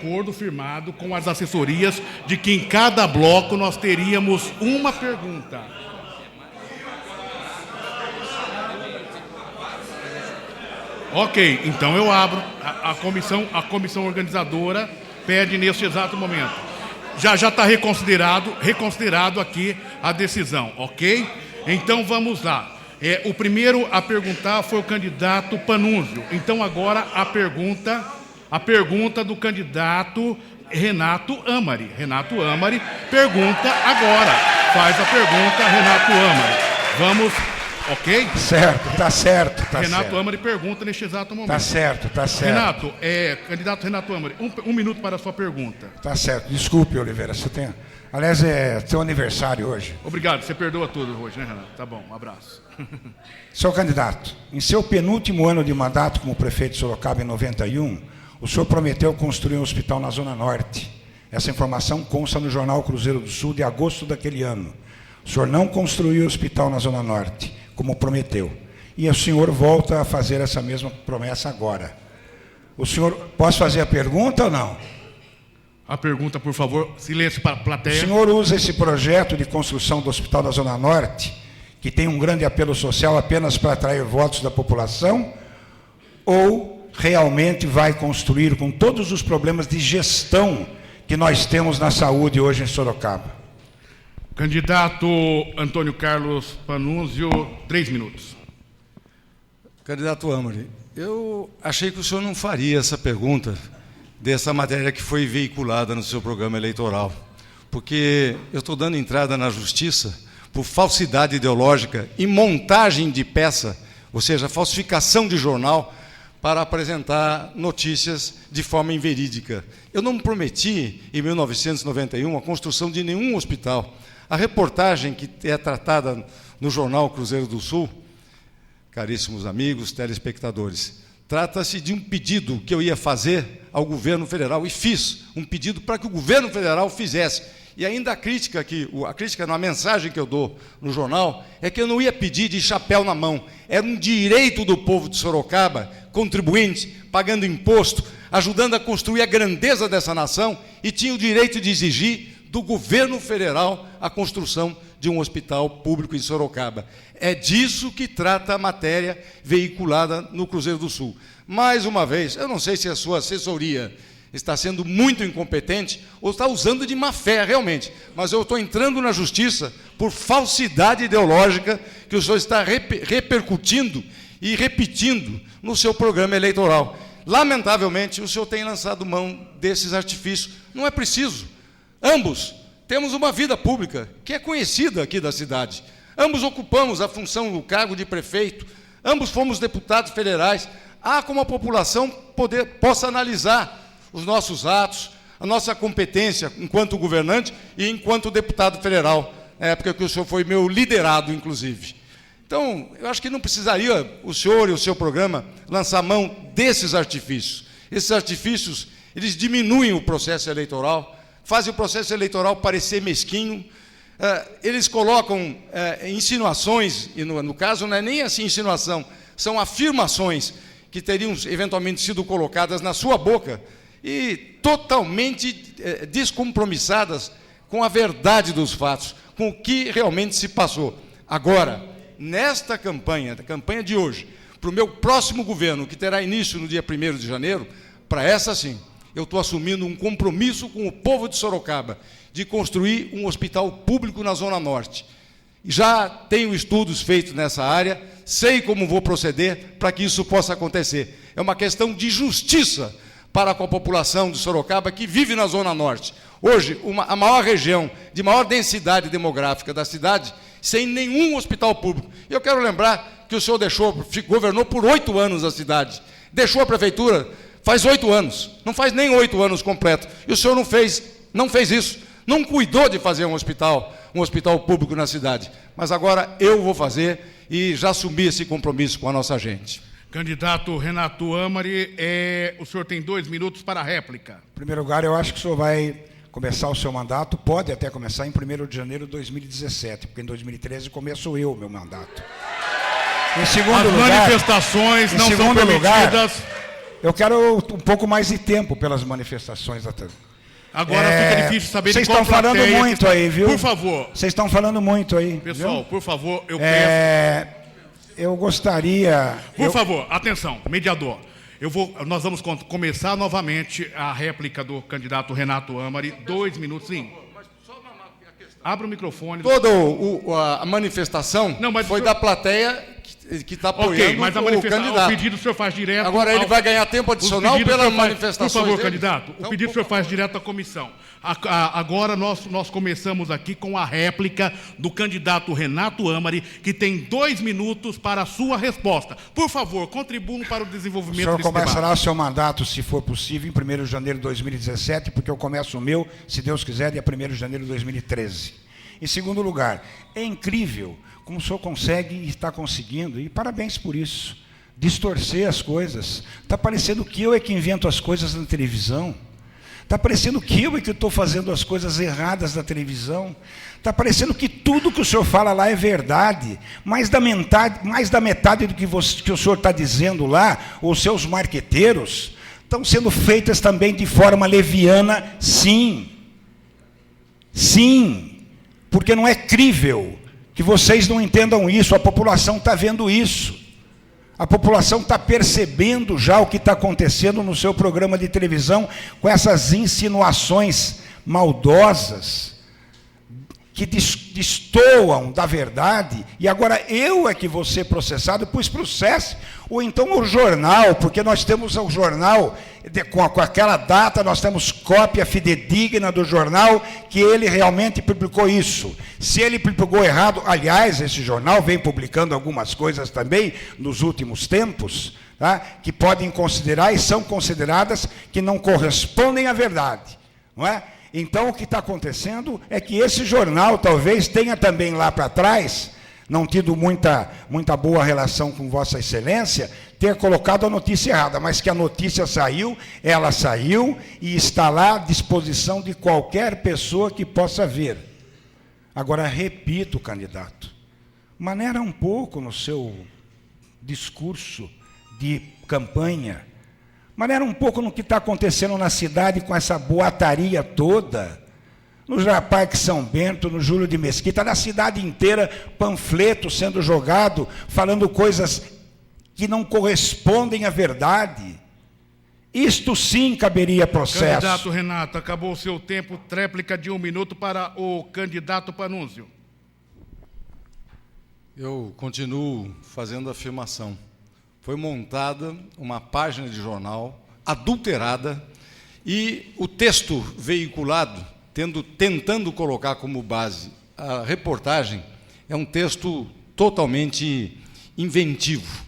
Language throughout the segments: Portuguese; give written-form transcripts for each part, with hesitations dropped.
acordo firmado com as assessorias de que em cada bloco nós teríamos uma pergunta. Ok, então eu abro. A comissão organizadora pede neste exato momento. Já está reconsiderado aqui a decisão, ok? Então vamos lá. O primeiro a perguntar foi o candidato Panunzio. Então agora a pergunta do candidato Renato Amari. Renato Amari pergunta agora. Faz a pergunta, Renato Amari. Vamos, ok? Certo, tá certo. Renato Amari pergunta neste exato momento. Tá certo. Renato, candidato Renato Amari, um minuto para a sua pergunta. Tá certo. Desculpe, Oliveira, você tem... Aliás, é seu aniversário hoje. Obrigado, você perdoa tudo hoje, né, Renato? Tá bom, um abraço. Senhor candidato, em seu penúltimo ano de mandato como prefeito de Sorocaba, em 91, o senhor prometeu construir um hospital na Zona Norte. Essa informação consta no jornal Cruzeiro do Sul de agosto daquele ano. O senhor não construiu o hospital na Zona Norte, como prometeu. E o senhor volta a fazer essa mesma promessa agora. O senhor... Posso fazer a pergunta ou não? A pergunta, por favor, silêncio para a plateia. O senhor usa esse projeto de construção do Hospital da Zona Norte, que tem um grande apelo social, apenas para atrair votos da população, ou realmente vai construir com todos os problemas de gestão que nós temos na saúde hoje em Sorocaba? Candidato Antônio Carlos Panunzio, 3 minutos. Candidato Amari, eu achei que o senhor não faria essa pergunta dessa matéria que foi veiculada no seu programa eleitoral, porque eu estou dando entrada na justiça por falsidade ideológica e montagem de peça, ou seja, falsificação de jornal, para apresentar notícias de forma inverídica. Eu não prometi, em 1991, a construção de nenhum hospital. A reportagem que é tratada no jornal Cruzeiro do Sul, caríssimos amigos, telespectadores, trata-se de um pedido que eu ia fazer ao governo federal, e fiz um pedido para que o governo federal fizesse. E ainda a crítica na mensagem que eu dou no jornal, é que eu não ia pedir de chapéu na mão. Era um direito do povo de Sorocaba, contribuinte, pagando imposto, ajudando a construir a grandeza dessa nação, e tinha o direito de exigir do governo federal a construção de um hospital público em Sorocaba. É disso que trata a matéria veiculada no Cruzeiro do Sul. Mais uma vez, eu não sei se a sua assessoria está sendo muito incompetente ou está usando de má fé, realmente, mas eu estou entrando na justiça por falsidade ideológica que o senhor está repercutindo e repetindo no seu programa eleitoral. Lamentavelmente, o senhor tem lançado mão desses artifícios. Não é preciso. Ambos temos uma vida pública que é conhecida aqui da cidade. Ambos ocupamos a função, o cargo de prefeito. Ambos fomos deputados federais. Há como a população possa analisar os nossos atos, a nossa competência enquanto governante e enquanto deputado federal, na época que o senhor foi meu liderado, inclusive. Então, eu acho que não precisaria o senhor e o seu programa lançar mão desses artifícios. Esses artifícios, eles diminuem o processo eleitoral, fazem o processo eleitoral parecer mesquinho, eles colocam insinuações, e no caso não é nem assim insinuação, são afirmações que teriam eventualmente sido colocadas na sua boca e totalmente descompromissadas com a verdade dos fatos, com o que realmente se passou. Agora, nesta campanha, da campanha de hoje, para o meu próximo governo, que terá início no dia 1º de janeiro, para essa sim, eu estou assumindo um compromisso com o povo de Sorocaba de construir um hospital público na Zona Norte. Já tenho estudos feitos nessa área, sei como vou proceder para que isso possa acontecer. É uma questão de justiça para com a população de Sorocaba que vive na Zona Norte. Hoje, a maior região de maior densidade demográfica da cidade, sem nenhum hospital público. E eu quero lembrar que o senhor governou por 8 anos a cidade. Deixou a prefeitura faz 8 anos, não faz nem 8 anos completo. E o senhor não fez isso, não cuidou de fazer um hospital público na cidade. Mas agora eu vou fazer e já assumi esse compromisso com a nossa gente. Candidato Renato Amari, o senhor tem 2 minutos para a réplica. Em primeiro lugar, eu acho que o senhor vai começar o seu mandato, pode até começar em 1º de janeiro de 2017, porque em 2013 começou o meu mandato. Em segundo lugar, manifestações não são permitidas. Eu quero um pouco mais de tempo pelas manifestações da Agora fica difícil saber vocês de qual estão falando plateia muito está. aí, viu? Por favor. Vocês estão falando muito aí. Pessoal, viu? por favor, eu peço. Eu gostaria... Por favor, atenção, mediador. Nós vamos começar novamente a réplica do candidato Renato Amari. 2 minutos, sim. Abra o microfone. Toda a manifestação foi da plateia que está apoiando mas o candidato. O pedido o senhor faz direto... Agora ele vai ganhar tempo adicional pela manifestação. Por favor, dele? candidato, Então, o pedido o senhor faz direto à comissão. Agora nós começamos aqui com a réplica do candidato Renato Amari, que tem 2 minutos para a sua resposta. Por favor, contribuam para o desenvolvimento desse debate. O senhor começará o seu mandato, se for possível, em 1º de janeiro de 2017, porque eu começo o meu, se Deus quiser, dia 1º de janeiro de 2013. Em segundo lugar, é incrível como o senhor consegue e está conseguindo, e parabéns por isso, distorcer as coisas. Está parecendo que eu é que invento as coisas na televisão. Está parecendo que eu é que estou fazendo as coisas erradas na televisão. Está parecendo que tudo que o senhor fala lá é verdade. Mais da metade do que o senhor está dizendo lá, os seus marqueteiros, estão sendo feitas também de forma leviana, sim. Sim, porque não é crível que vocês não entendam isso. A população está vendo isso. A população está percebendo já o que está acontecendo no seu programa de televisão com essas insinuações maldosas que destoam da verdade, e agora eu é que vou ser processado, pois processe, ou então o jornal, porque nós temos o jornal, com aquela data, nós temos cópia fidedigna do jornal, que ele realmente publicou isso. Se ele publicou errado, aliás, esse jornal vem publicando algumas coisas também, nos últimos tempos, tá, que podem considerar, e são consideradas, que não correspondem à verdade, não é? Então, o que está acontecendo é que esse jornal talvez tenha também lá para trás, não tido muita boa relação com Vossa Excelência, ter colocado a notícia errada, mas que a notícia saiu, ela saiu e está lá à disposição de qualquer pessoa que possa ver. Agora, repito, candidato, maneira um pouco no seu discurso de campanha, maneira um pouco no que está acontecendo na cidade com essa boataria toda, no Parque São Bento, no Júlio de Mesquita, na cidade inteira, panfleto sendo jogado, falando coisas que não correspondem à verdade. Isto sim caberia processo. Candidato Renato, acabou o seu tempo. Tréplica de 1 minuto para o candidato Panunzio. Eu continuo fazendo a afirmação. Foi montada uma página de jornal adulterada e o texto veiculado, tentando colocar como base a reportagem, é um texto totalmente inventivo.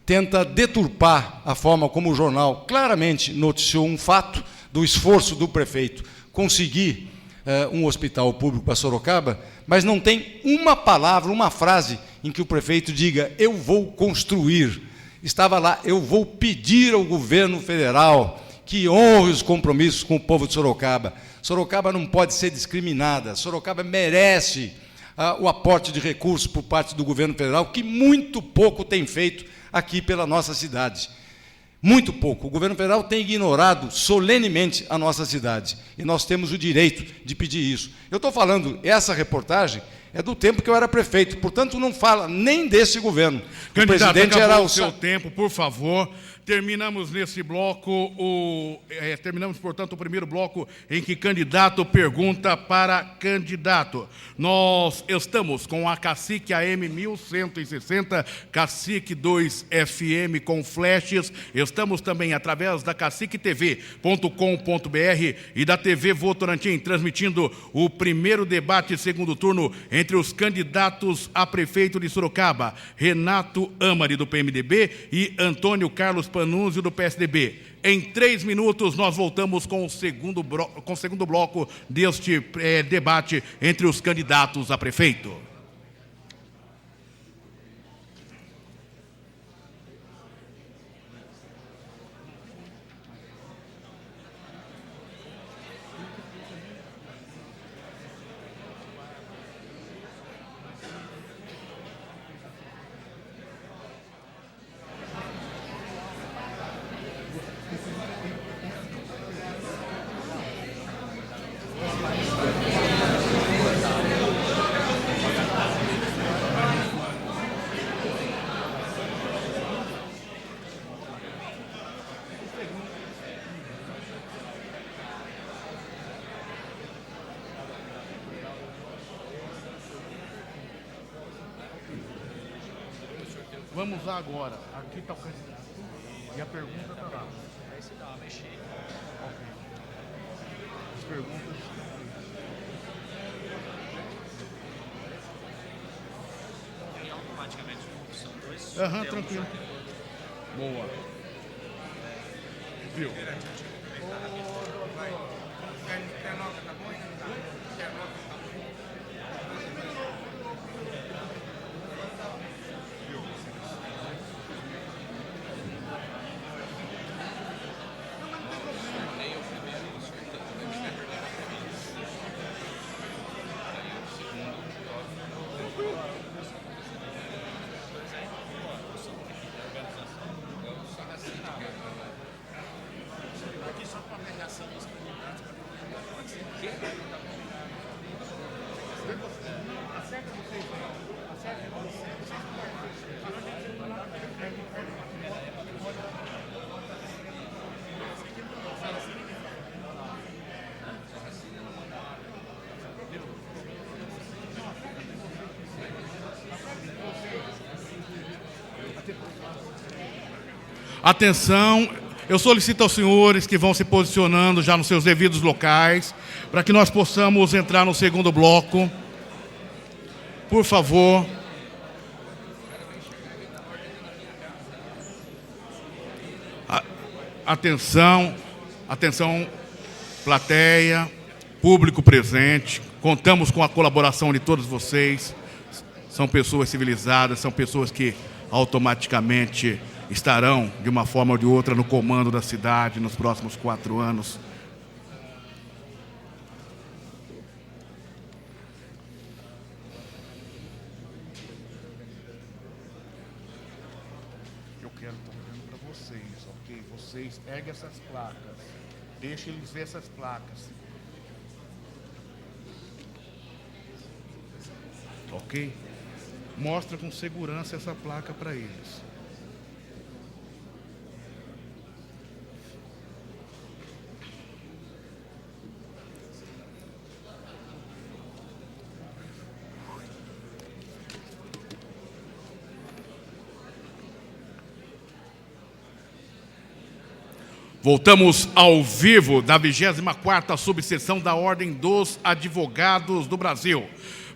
Tenta deturpar a forma como o jornal claramente noticiou um fato do esforço do prefeito conseguir um hospital público para Sorocaba, mas não tem uma palavra, uma frase em que o prefeito diga: eu vou construir. Estava lá: eu vou pedir ao governo federal que honre os compromissos com o povo de Sorocaba. Sorocaba não pode ser discriminada. Sorocaba merece o aporte de recursos por parte do governo federal, que muito pouco tem feito aqui pela nossa cidade. Muito pouco. O governo federal tem ignorado solenemente a nossa cidade. E nós temos o direito de pedir isso. Eu estou falando, essa reportagem é do tempo que eu era prefeito, portanto, não fala nem desse governo. Candidato, o presidente era o seu tempo, por favor. Terminamos nesse bloco, terminamos, portanto, o primeiro bloco em que candidato pergunta para candidato. Nós estamos com a Cacique AM 1160, Cacique 2 FM com flashes. Estamos também através da caciquetv.com.br e da TV Votorantim, transmitindo o primeiro debate e segundo turno entre os candidatos a prefeito de Sorocaba, Renato Amari, do PMDB, e Antônio Carlos Panunzio, do PSDB. Em 3 minutos, nós voltamos com o segundo bloco deste debate entre os candidatos a prefeito. Vamos usar agora. Aqui está o candidato e a pergunta está lá. Ok. As perguntas. Automaticamente são dois. Aham, tranquilo. Boa. Viu? Atenção, eu solicito aos senhores que vão se posicionando já nos seus devidos locais, para que nós possamos entrar no segundo bloco. Por favor. Atenção, atenção, plateia, público presente. Contamos com a colaboração de todos vocês. São pessoas civilizadas, são pessoas que automaticamente estarão, de uma forma ou de outra, no comando da cidade nos próximos 4 anos. Eu quero estar olhando para vocês, ok? Vocês erguem essas placas. Deixem eles ver essas placas. Ok? Mostra com segurança essa placa para eles. Voltamos ao vivo da 24ª subseção da Ordem dos Advogados do Brasil.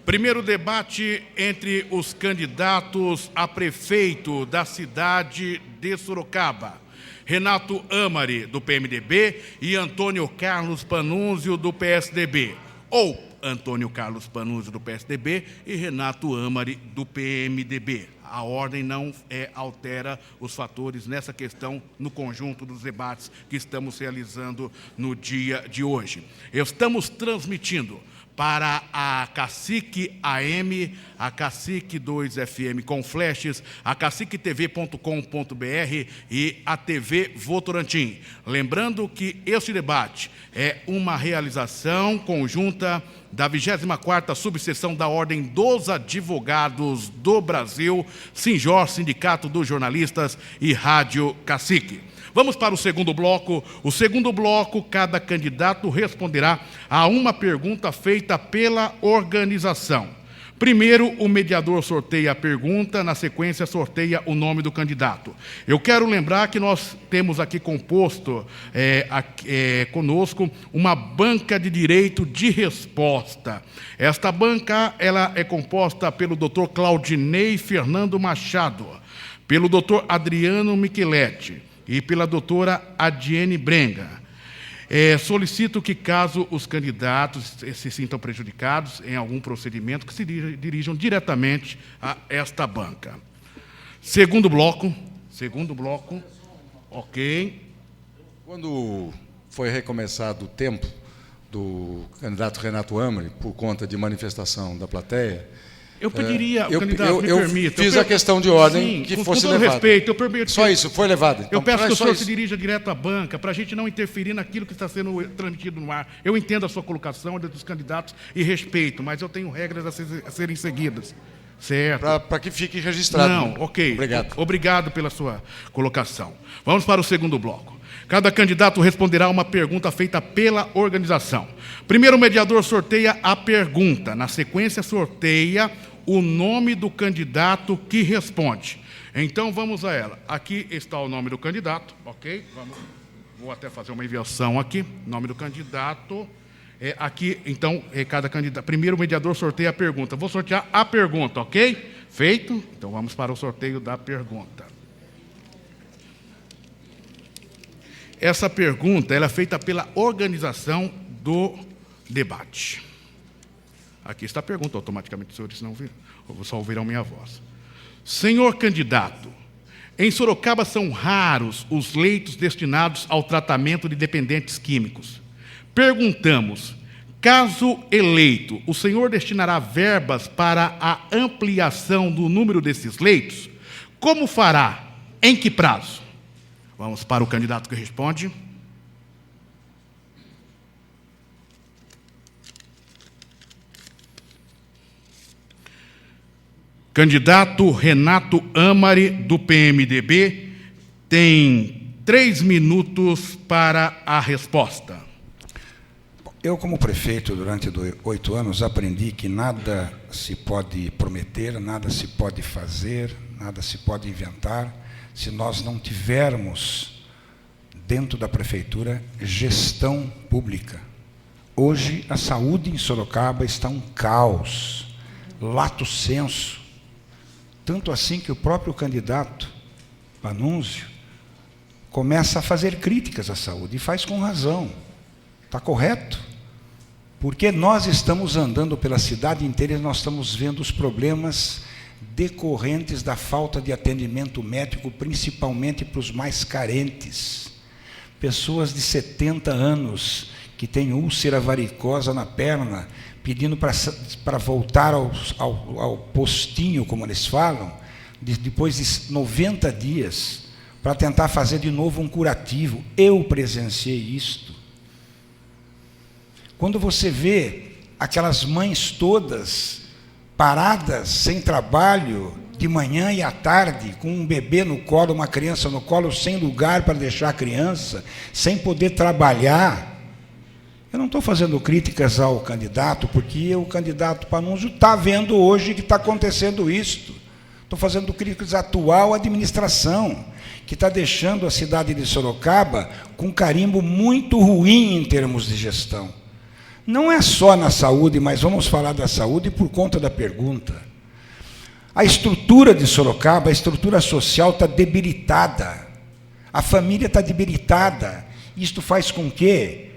Primeiro debate entre os candidatos a prefeito da cidade de Sorocaba. Renato Amari, do PMDB, e Antônio Carlos Panunzio, do PSDB. Ou Antônio Carlos Panunzio, do PSDB, e Renato Amari, do PMDB. A ordem não altera os fatores nessa questão no conjunto dos debates que estamos realizando no dia de hoje. Estamos transmitindo para a Cacique AM, a Cacique 2 FM com flashes, a caciquetv.com.br e a TV Votorantim. Lembrando que este debate é uma realização conjunta da 24ª subseção da Ordem dos Advogados do Brasil, Sinjor, Sindicato dos Jornalistas e Rádio Cacique. Vamos para o segundo bloco. O segundo bloco, cada candidato responderá a uma pergunta feita pela organização. Primeiro, o mediador sorteia a pergunta, na sequência sorteia o nome do candidato. Eu quero lembrar que nós temos aqui composto conosco uma banca de direito de resposta. Esta banca ela é composta pelo Dr. Claudinei Fernando Machado, pelo Dr. Adriano Micheletti e pela doutora Adiene Brenga. Solicito que, caso os candidatos se sintam prejudicados em algum procedimento, que se dirijam diretamente a esta banca. Segundo bloco, ok. Quando foi recomeçado o tempo do candidato Renato Amari, por conta de manifestação da plateia, eu pediria, candidato, me permita. Eu fiz a questão de ordem que fosse levada. Com todo respeito, eu permito. Só isso, foi levado. Então, eu peço que o senhor se dirija direto à banca, para a gente não interferir naquilo que está sendo transmitido no ar. Eu entendo a sua colocação, a dos candidatos, e respeito, mas eu tenho regras a serem seguidas. Certo. Para que fique registrado. Não, ok. Obrigado. Obrigado pela sua colocação. Vamos para o segundo bloco. Cada candidato responderá uma pergunta feita pela organização. Primeiro, o mediador sorteia a pergunta. Na sequência, sorteia o nome do candidato que responde. Então, vamos a ela. Aqui está o nome do candidato, ok? Vou até fazer uma inversão aqui. Nome do candidato. Aqui, então, cada candidato. Primeiro, o mediador sorteia a pergunta. Vou sortear a pergunta, ok? Feito? Então, vamos para o sorteio da pergunta. Essa pergunta ela é feita pela organização do debate. Aqui está a pergunta, automaticamente, os senhores não viram, só ouvirão minha voz. Senhor candidato, em Sorocaba são raros os leitos destinados ao tratamento de dependentes químicos. Perguntamos, caso eleito, o senhor destinará verbas para a ampliação do número desses leitos? Como fará? Em que prazo? Vamos para o candidato que responde. Candidato Renato Amari, do PMDB, tem 3 minutos para a resposta. Eu, como prefeito, durante 8 anos, aprendi que nada se pode prometer, nada se pode fazer, nada se pode inventar, se nós não tivermos, dentro da prefeitura, gestão pública. Hoje, a saúde em Sorocaba está um caos, lato sensu. Tanto assim que o próprio candidato, Panunzio, começa a fazer críticas à saúde, e faz com razão. Está correto? Porque nós estamos andando pela cidade inteira e nós estamos vendo os problemas decorrentes da falta de atendimento médico, principalmente para os mais carentes. Pessoas de 70 anos que têm úlcera varicosa na perna, pedindo para voltar ao postinho, como eles falam, depois de 90 dias, para tentar fazer de novo um curativo. Eu presenciei isto. Quando você vê aquelas mães todas paradas, sem trabalho, de manhã e à tarde, com um bebê no colo, uma criança no colo, sem lugar para deixar a criança, sem poder trabalhar. Eu não estou fazendo críticas ao candidato, porque o candidato Panunzio está vendo hoje que está acontecendo isto. Estou fazendo críticas à atual administração, que está deixando a cidade de Sorocaba com um carimbo muito ruim em termos de gestão. Não é só na saúde, mas vamos falar da saúde por conta da pergunta. A estrutura de Sorocaba, a estrutura social está debilitada. A família está debilitada. Isto faz com que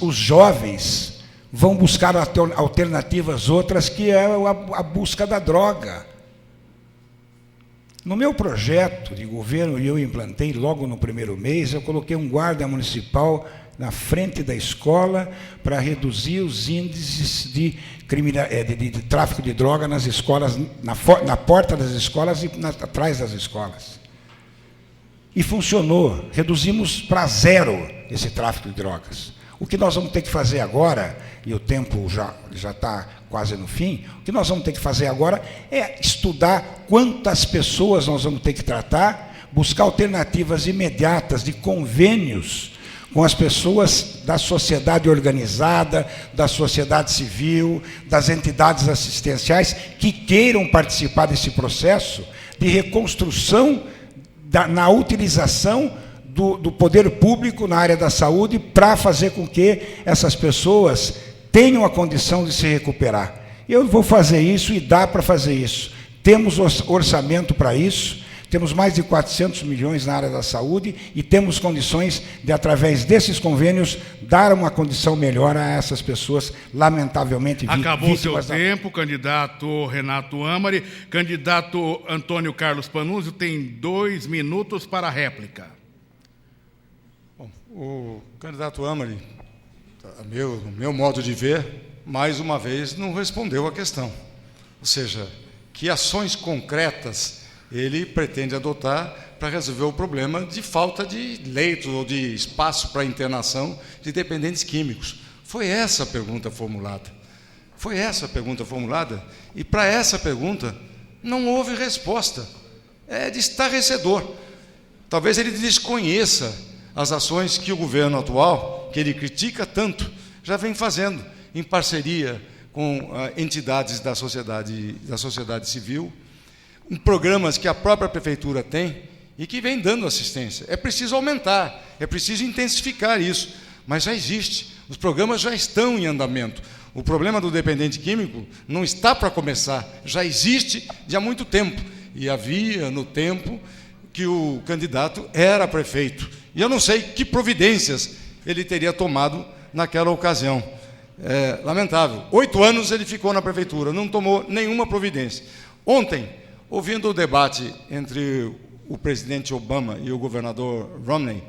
os jovens vão buscar alternativas outras, que é a busca da droga. No meu projeto de governo, eu implantei logo no primeiro mês, eu coloquei um guarda municipal na frente da escola para reduzir os índices de tráfico de droga nas escolas, na porta das escolas e atrás das escolas. E funcionou, reduzimos para 0 esse tráfico de drogas. O que nós vamos ter que fazer agora, e o tempo já está quase no fim, o que nós vamos ter que fazer agora é estudar quantas pessoas nós vamos ter que tratar, buscar alternativas imediatas de convênios com as pessoas da sociedade organizada, da sociedade civil, das entidades assistenciais que queiram participar desse processo de reconstrução na utilização do poder público na área da saúde para fazer com que essas pessoas tenham a condição de se recuperar. Eu vou fazer isso e dá para fazer isso. Temos orçamento para isso, temos mais de 400 milhões na área da saúde e temos condições de, através desses convênios, dar uma condição melhor a essas pessoas, lamentavelmente vítimas. Acabou o seu tempo, candidato Renato Amari. Candidato Antônio Carlos Panunzio tem 2 minutos para a réplica. Bom, o candidato Amari, no meu modo de ver, mais uma vez não respondeu a questão. Ou seja, que ações concretas ele pretende adotar para resolver o problema de falta de leitos ou de espaço para internação de dependentes químicos. Foi essa a pergunta formulada. Foi essa a pergunta formulada, e para essa pergunta não houve resposta. É de estarrecedor. Talvez ele desconheça as ações que o governo atual, que ele critica tanto, já vem fazendo, em parceria com entidades da sociedade civil, programas que a própria prefeitura tem e que vem dando assistência. É preciso aumentar, é preciso intensificar isso, mas já existe, os programas já estão em andamento. O problema do dependente químico não está para começar, já existe de há muito tempo, e havia no tempo que o candidato era prefeito. E eu não sei que providências ele teria tomado naquela ocasião. É lamentável. 8 anos ele ficou na prefeitura, não tomou nenhuma providência. Ontem, ouvindo o debate entre o presidente Obama e o governador Romney,